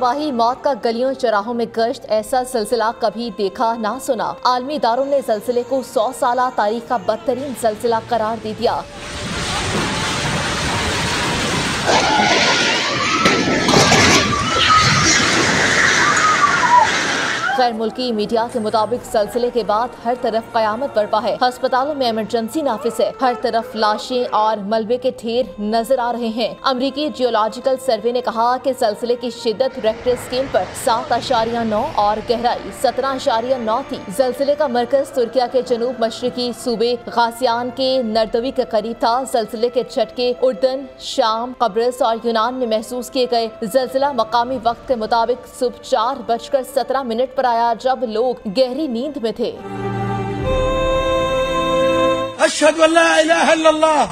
تباہی موت کا گلیوں چراہوں میں گشت، ایسا زلزلہ کبھی دیکھا نہ سنا۔ عالمی اداروں نے زلزلے کو 100 سالہ تاریخ کا بدترین زلزلہ قرار دے دیا۔ غیر ملکی میڈیا کے مطابق زلزلے کے بعد ہر طرف قیامت برپا ہے۔ ہسپتالوں میں ایمرجنسی نافذ ہے، ہر طرف لاشیں اور ملبے کے ڈھیر نظر آ رہے ہیں۔ امریکی جیولوجیکل سروے نے کہا کہ زلزلے کی شدت ریکٹر اسکیل پر 7.9 اور گہرائی 17.9 تھی۔ زلزلے کا مرکز ترکیہ کے جنوب مشرقی صوبے غازیان کے نردوی کے قریب تھا۔ زلزلے کے جھٹکے اردن، شام، قبرص اور یونان میں محسوس کیے گئے۔ زلزلہ مقامی وقت کے مطابق صبح 4:17 پر آیا جب لوگ گہری نیند میں تھے۔ اشہد ان لا الہ الا اللہ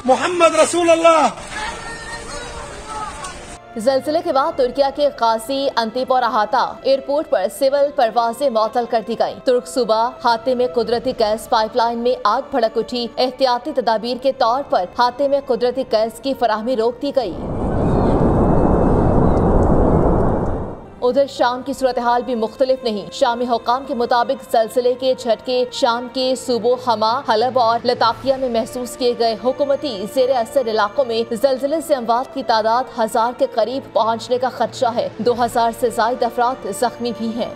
محمد رسول اللہ۔ زلزلے کے بعد ترکیہ کے غازی انتیپ اور احاطہ ایئرپورٹ پر سول پروازیں معطل کر دی گئیں۔ ترک صوبہ ہاتھے میں قدرتی گیس پائپ لائن میں آگ بھڑک اٹھی۔ احتیاطی تدابیر کے طور پر ہاتھے میں قدرتی گیس کی فراہمی روک دی گئی۔ ادھر شام کی صورتحال بھی مختلف نہیں۔ شامی حکام کے مطابق زلزلے کے جھٹکے شام کے صوبوں حما، حلب اور لتاقیہ میں محسوس کیے گئے۔ حکومتی زیر اثر علاقوں میں زلزلے سے اموات کی تعداد 1000 کے قریب پہنچنے کا خدشہ ہے۔ 2000 سے زائد افراد زخمی بھی ہیں۔